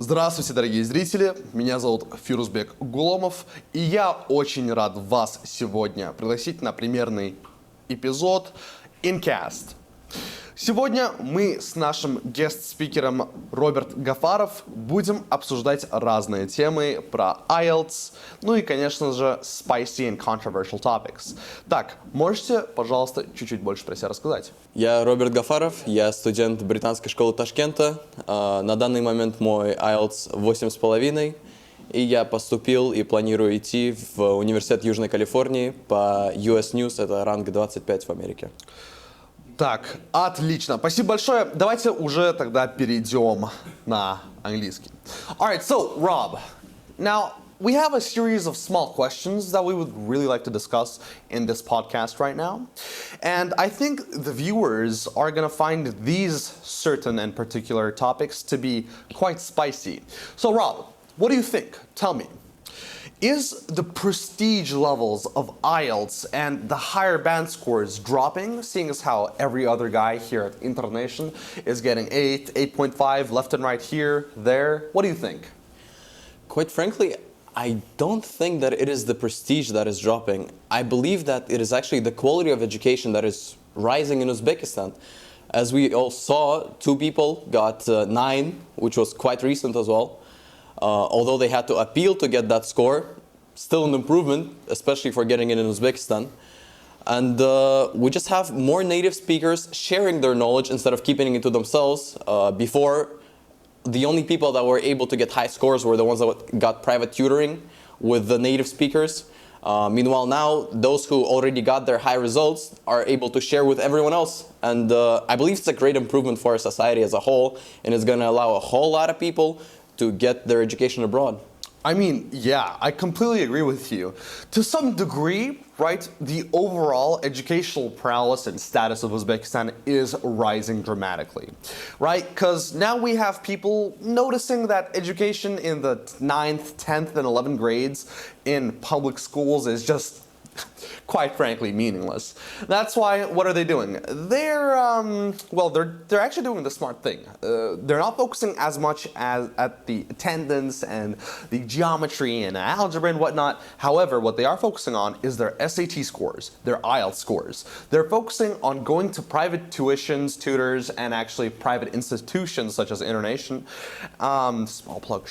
Здравствуйте, дорогие зрители! Меня зовут Фирузбек Гуломов, и я очень рад вас сегодня пригласить на премьерный эпизод InCast. Сегодня мы с нашим гест-спикером Роберт Гафаров будем обсуждать разные темы про IELTS, ну и, конечно же, spicy and controversial topics. Так, можете, пожалуйста, чуть-чуть больше про себя рассказать? Я Роберт Гафаров, я студент британской школы Ташкента. На данный момент мой IELTS 8,5, и я поступил и планирую идти в университет Южной Калифорнии по US News, это ранг 25 в Америке. Так, отлично. Спасибо большое. Давайте уже тогда перейдем на английский. Alright, so, Rob, now we have a series of small questions that we would really like to discuss in this podcast right now. And I think the viewers are going to find these certain and particular topics to be quite spicy. So, Rob, what do you think? Tell me. Is the prestige levels of IELTS and the higher band scores dropping, seeing as how every other guy here at Internation is getting 8, 8.5, left and right here, there? What do you think? Quite frankly, I don't think that it is the prestige that is dropping. I believe that it is actually the quality of education that is rising in Uzbekistan. As we all saw, 2 people got 9, which was quite recent as well. Although they had to appeal to get that score, still an improvement, especially for getting it in Uzbekistan. And we just have more native speakers sharing their knowledge instead of keeping it to themselves. Before, the only people that were able to get high scores were the ones that got private tutoring with the native speakers. Meanwhile now, those who already got their high results are able to share with everyone else. And I believe it's a great improvement for our society as a whole, and it's going to allow a whole lot of people to get their education abroad. I mean, yeah, I completely agree with you. To some degree, right, the overall educational prowess and status of Uzbekistan is rising dramatically, right? Because now we have people noticing that education in the 9th, 10th, and 11th grades in public schools is just quite frankly meaningless. That's why, what are they doing? They're actually doing the smart thing. They're not focusing as much as at the attendance and the geometry and algebra and whatnot. However, what they are focusing on is their SAT scores, their IELTS scores. They're focusing on going to private tuitions, tutors, and actually private institutions such as Internation. Small plug.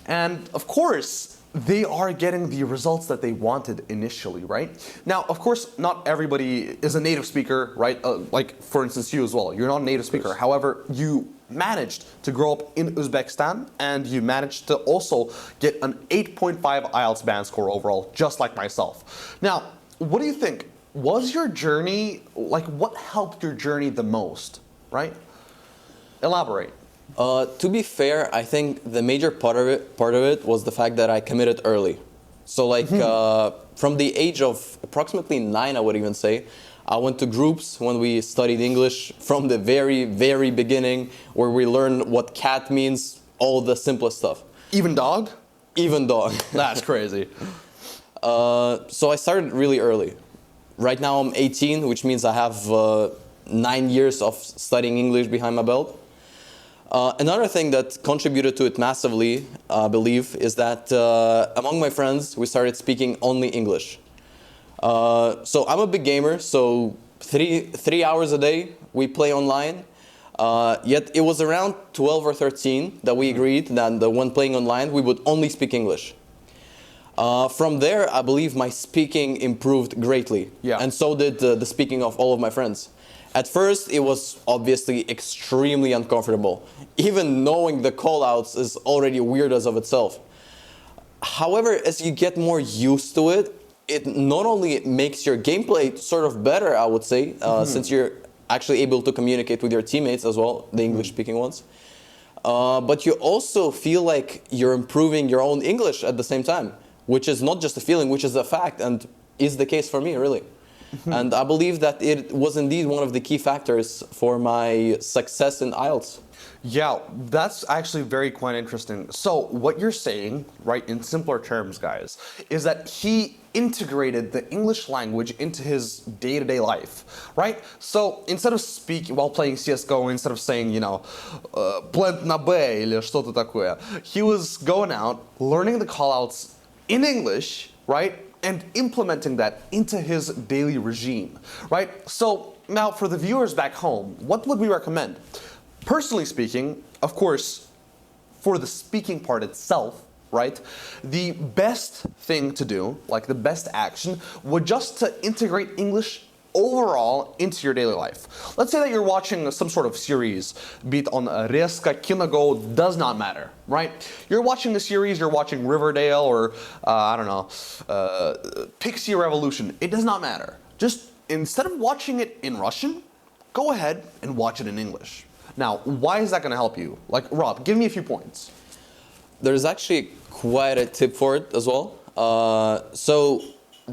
And of course, they are getting the results that they wanted initially, right? Now, of course, not everybody is a native speaker, right? Like, for instance, you as well. You're not a native speaker. However, you managed to grow up in Uzbekistan, and you managed to also get an 8.5 IELTS band score overall, just like myself. Now, what do you think? Was your journey, like, what helped your journey the most, right? Elaborate. To be fair, I think the major part of it was the fact that I committed early. So like from the age of approximately 9, I would even say, I went to groups when we studied English from the very, very beginning, where we learned what cat means, all the simplest stuff. Even dog? Even dog. That's crazy. So I started really early. Right now I'm 18, which means I have 9 years of studying English behind my belt. Another thing that contributed to it massively, I believe, is that among my friends, we started speaking only English. So I'm a big gamer, so three hours a day we play online. Yet it was around 12 or 13 that we agreed that when playing online, we would only speak English. From there, I believe my speaking improved greatly. Yeah. And so did the speaking of all of my friends. At first, it was obviously extremely uncomfortable. Even knowing the call-outs is already weird as of itself. However, as you get more used to it, it not only makes your gameplay sort of better, I would say, since you're actually able to communicate with your teammates as well, the English-speaking ones. But you also feel like you're improving your own English at the same time, which is not just a feeling, which is a fact, and is the case for me, really. And I believe that it was indeed one of the key factors for my success in IELTS. Yeah, that's actually very quite interesting. So what you're saying, right, in simpler terms, guys, is that he integrated the English language into his day-to-day life, right? So instead of speaking while playing CS:GO, instead of saying, "Plant na B" или что-то такое, he was going out, learning the callouts in English, right, and implementing that into his daily regime, right? So now for the viewers back home, what would we recommend? Personally speaking, of course, for the speaking part itself, right, the best thing to do, like the best action, would just to integrate English overall into your daily life. Let's say that you're watching some sort of series, be it on Резка, Kinogo, does not matter, right? You're watching a series, you're watching Riverdale or, I don't know, Pixie Revolution, it does not matter. Just instead of watching it in Russian, go ahead and watch it in English. Now, why is that going to help you? Like, Rob, give me a few points. There's actually quite a tip for it as well. So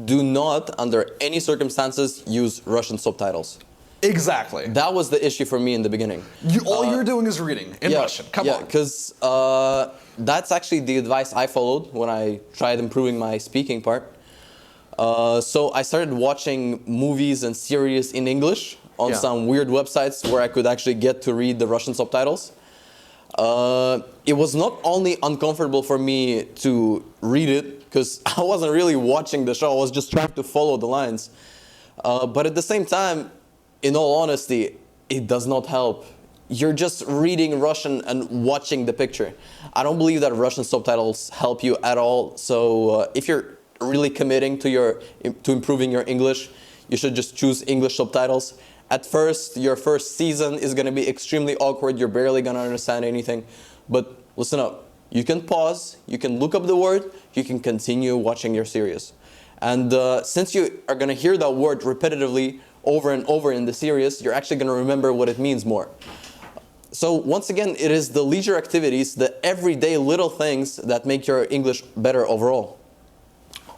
do not, under any circumstances, use Russian subtitles. Exactly. That was the issue for me in the beginning. All you're doing is reading in Russian. Come on. Because that's actually the advice I followed when I tried improving my speaking part. So I started watching movies and series in English on some weird websites where I could actually get to read the Russian subtitles. It was not only uncomfortable for me to read it, because I wasn't really watching the show, I was just trying to follow the lines. But at the same time, in all honesty, it does not help. You're just reading Russian and watching the picture. I don't believe that Russian subtitles help you at all. So if you're really committing to improving your English, you should just choose English subtitles. At first, your first season is going to be extremely awkward. You're barely going to understand anything. But listen up. You can pause. You can look up the word. You can continue watching your series. And since you are going to hear that word repetitively over and over in the series, you're actually going to remember what it means more. So once again, it is the leisure activities, the everyday little things that make your English better overall.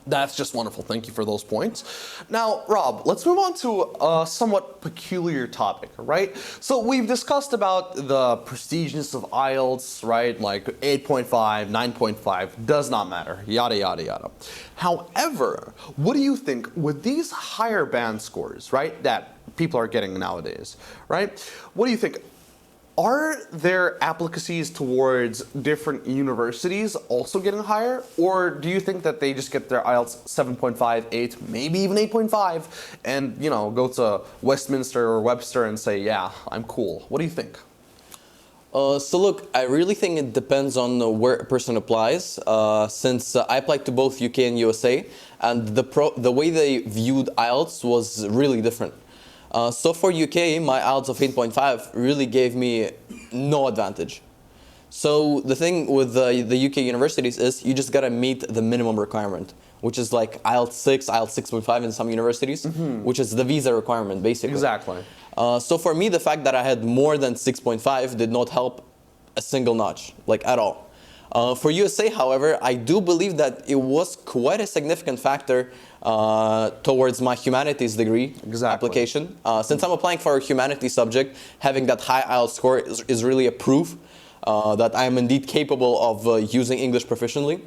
That's just wonderful. Thank you for those points. Now, Rob, let's move on to a somewhat peculiar topic, right? So we've discussed about the prestigious of IELTS, right? Like 8.5, 9.5, does not matter, yada, yada, yada. However, what do you think with these higher band scores, right, that people are getting nowadays, right? What do you think? Are there applicacies towards different universities also getting higher? Or do you think that they just get their IELTS 7.5, 8, maybe even 8.5, and, go to Westminster or Webster and say, yeah, I'm cool? What do you think? So look, I really think it depends on where a person applies. Since I applied to both UK and USA, and the way they viewed IELTS was really different. So for UK, my IELTS of 8.5 really gave me no advantage. So the thing with the UK universities is you just gotta meet the minimum requirement, which is like IELTS 6, IELTS 6.5 in some universities, which is the visa requirement basically. Exactly. So for me, the fact that I had more than 6.5 did not help a single notch, like at all. For USA, however, I do believe that it was quite a significant factor towards my humanities degree application. Since I'm applying for a humanities subject, having that high IELTS score is really a proof that I am indeed capable of using English proficiently.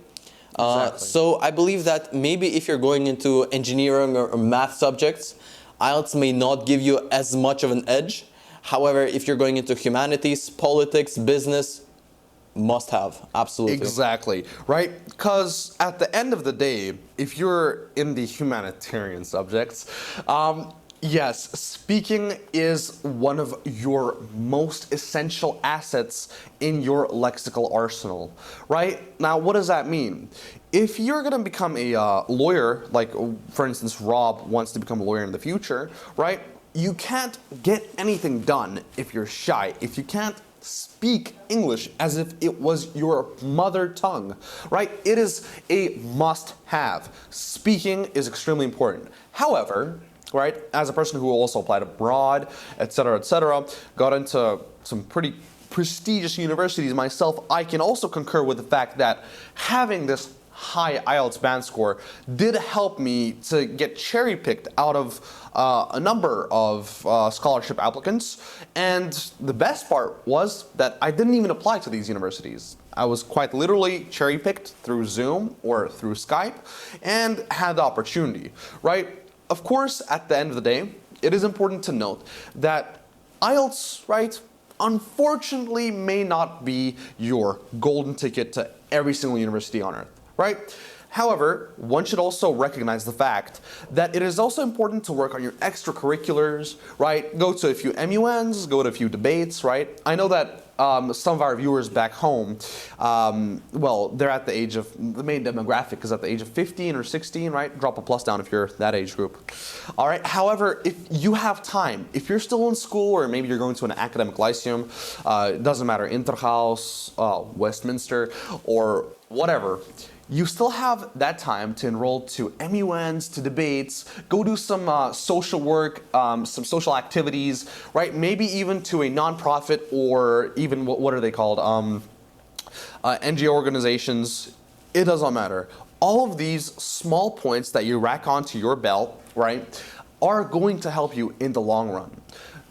So I believe that maybe if you're going into engineering or math subjects, IELTS may not give you as much of an edge. However, if you're going into humanities, politics, business, must have, absolutely. Exactly, right? Because at the end of the day, if you're in the humanitarian subjects, yes, speaking is one of your most essential assets in your lexical arsenal, right? Now, what does that mean? If you're going to become a lawyer, like for instance, Rob wants to become a lawyer in the future, right? You can't get anything done if you're shy, if you can't speak English as if it was your mother tongue, right? It is a must-have. Speaking is extremely important. However, right, as a person who also applied abroad, etc., got into some pretty prestigious universities myself, I can also concur with the fact that having this high IELTS band score did help me to get cherry picked out of a number of scholarship applicants. And the best part was that I didn't even apply to these universities. I was quite literally cherry picked through Zoom or through Skype and had the opportunity, right? Of course, at the end of the day, it is important to note that IELTS, right, unfortunately may not be your golden ticket to every single university on earth, right? However, one should also recognize the fact that it is also important to work on your extracurriculars, right? Go to a few MUNs, go to a few debates, right? I know that some of our viewers back home, well, they're at the age of, the main demographic is at the age of 15 or 16, right? Drop a plus down if you're that age group. All right, however, if you have time, if you're still in school or maybe you're going to an academic lyceum, it doesn't matter, Interhouse, Westminster, or whatever, you still have that time to enroll to MUNs, to debates, go do some social work, some social activities, right? Maybe even to a nonprofit or even, what are they called? NGO organizations. It doesn't matter. All of these small points that you rack onto your belt, right, are going to help you in the long run.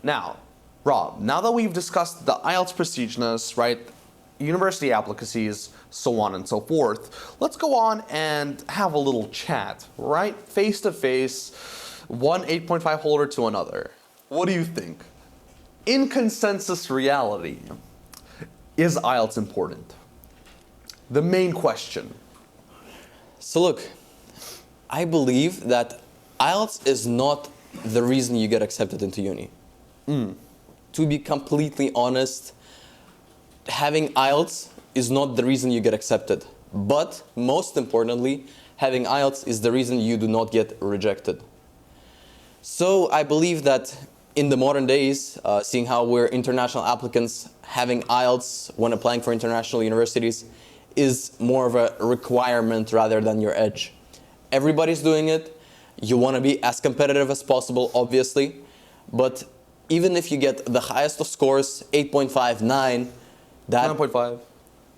Now, Rob, now that we've discussed the IELTS prestigious, right, university applicacies, so on and so forth, let's go on and have a little chat, right? Face to face, one 8.5 holder to another. What do you think? In consensus reality, is IELTS important? The main question. So look, I believe that IELTS is not the reason you get accepted into uni. To be completely honest, having IELTS is not the reason you get accepted. But most importantly, having IELTS is the reason you do not get rejected. So I believe that in the modern days, seeing how we're international applicants, having IELTS when applying for international universities is more of a requirement rather than your edge. Everybody's doing it. You want to be as competitive as possible, obviously. But even if you get the highest of scores, 8.5, 9, that 9.5.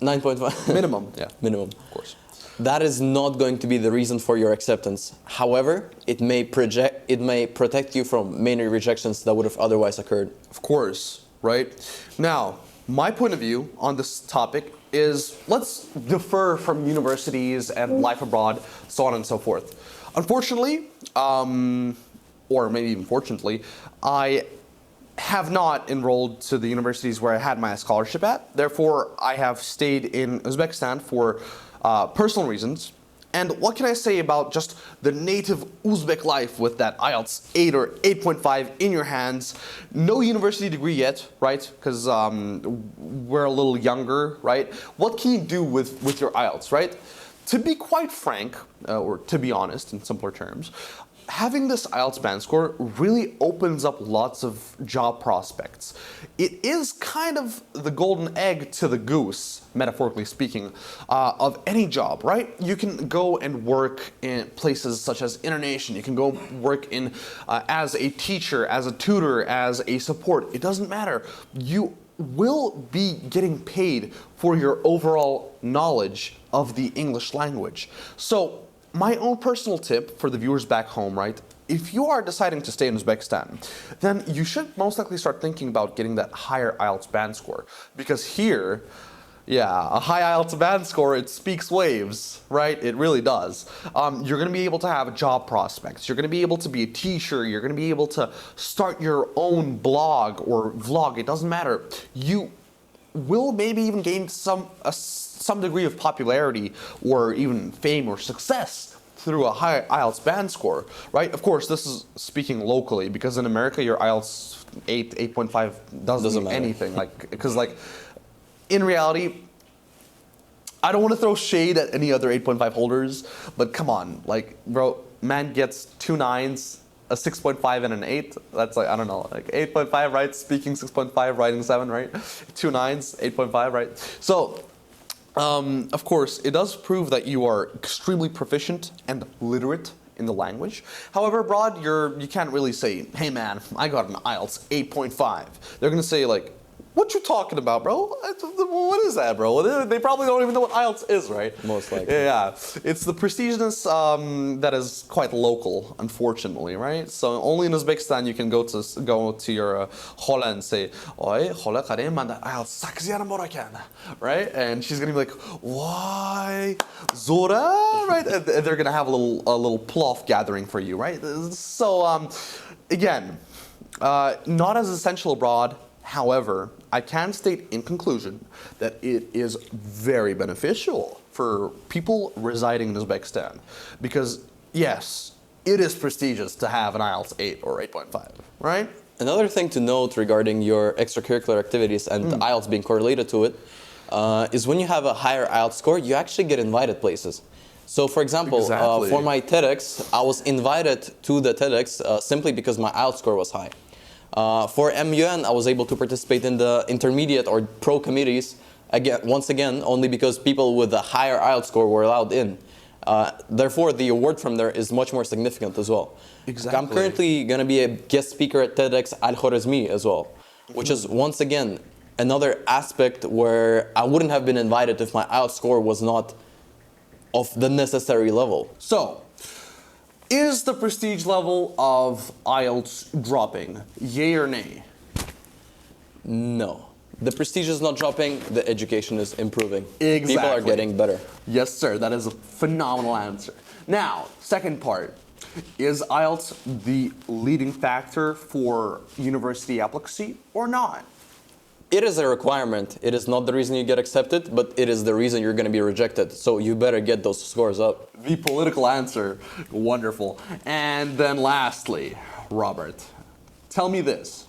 9.5 Minimum, yeah. Minimum. Of course. That is not going to be the reason for your acceptance. However, it may protect you from many rejections that would have otherwise occurred. Of course, right? Now, my point of view on this topic is let's defer from universities and life abroad, so on and so forth. Unfortunately, or maybe even fortunately, I have not enrolled to the universities where I had my scholarship at. Therefore, I have stayed in Uzbekistan for personal reasons. And what can I say about just the native Uzbek life with that IELTS 8 or 8.5 in your hands? No university degree yet, right? Because we're a little younger, right? What can you do with your IELTS, right? To be quite frank, or to be honest in simpler terms, having this IELTS band score really opens up lots of job prospects. It is kind of the golden egg to the goose, metaphorically speaking, of any job, right? You can go and work in places such as Internation. You can go work in as a teacher, as a tutor, as a support. It doesn't matter. You will be getting paid for your overall knowledge of the English language. So, my own personal tip for the viewers back home, right? If you are deciding to stay in Uzbekistan, then you should most likely start thinking about getting that higher IELTS band score. Because here, yeah, a high IELTS band score, it speaks waves, right? It really does. You're going to be able to have job prospects. You're going to be able to be a teacher. You're going to be able to start your own blog or vlog. It doesn't matter. You will maybe even gain some degree of popularity or even fame or success through a high IELTS band score, right? Of course, this is speaking locally, because in America, your IELTS 8, 8.5 doesn't mean anything. Because in reality, I don't want to throw shade at any other 8.5 holders, but come on, bro, man gets 2 9s, a 6.5 and an 8, that's I don't know, 8.5, right? Speaking 6.5, writing 7, right? 2 9s, 8.5, right? So, of course, it does prove that you are extremely proficient and literate in the language. However, abroad, you can't really say, hey man, I got an IELTS 8.5. They're going to say what you talking about, bro? What is that, bro? They probably don't even know what IELTS is, right? Most likely. Yeah, it's the prestigious that is quite local, unfortunately, right? So only in Uzbekistan you can go to your hola and say, "Oy, hola Karim, manda IELTS 8 yarim bor ekan," right? And she's gonna be like, "Why, Zora?" Right? And they're gonna have a little plof gathering for you, right? So again, not as essential abroad. However, I can state in conclusion that it is very beneficial for people residing in Uzbekistan because, yes, it is prestigious to have an IELTS 8 or 8.5, right? Another thing to note regarding your extracurricular activities and IELTS being correlated to it is when you have a higher IELTS score, you actually get invited places. So, for example, Exactly. for my TEDx, I was invited to the TEDx simply because my IELTS score was high. For MUN, I was able to participate in the intermediate or pro committees, once again, only because people with a higher IELTS score were allowed in. Therefore, the award from there is much more significant as well. Exactly. I'm currently going to be a guest speaker at TEDx Al-Khwarizmi as well, which is, once again, another aspect where I wouldn't have been invited if my IELTS score was not of the necessary level. So, is the prestige level of IELTS dropping? Yay or nay? No. The prestige is not dropping, the education is improving. Exactly. People are getting better. Yes, sir. That is a phenomenal answer. Now, second part. Is IELTS the leading factor for university advocacy or not? It is a requirement. It is not the reason you get accepted, but it is the reason you're going to be rejected. So you better get those scores up. The political answer. Wonderful. And then lastly, Robert, tell me this.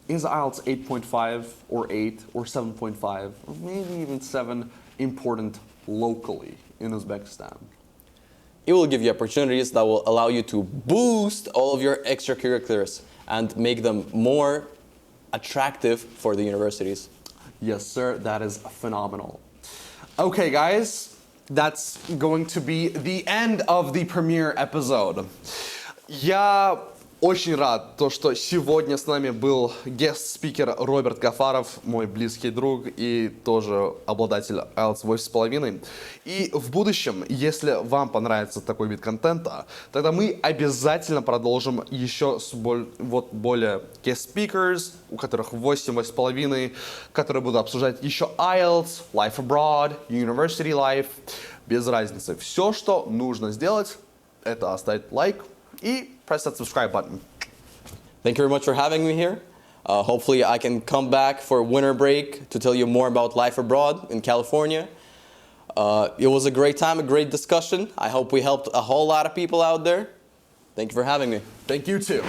Is IELTS 8.5 or 8 or 7.5 or maybe even 7 important locally in Uzbekistan? It will give you opportunities that will allow you to boost all of your extracurriculars and make them more attractive for the universities. Yes, sir. That is phenomenal. Okay, guys, that's going to be the end of the premiere episode. Я очень рад, что сегодня с нами был гест-спикер Роберт Гафаров, мой близкий друг и тоже обладатель IELTS 8.5. И в будущем, если вам понравится такой вид контента, тогда мы обязательно продолжим еще с более guest-speakers, у которых 8.5, которые будут обсуждать еще IELTS, Life Abroad, University Life, без разницы. Все, что нужно сделать, это оставить лайк и press that subscribe button. Thank you very much for having me here. Hopefully I can come back for winter break to tell you more about life abroad in California. It was a great time, a great discussion. I hope we helped a whole lot of people out there. Thank you for having me. Thank you too.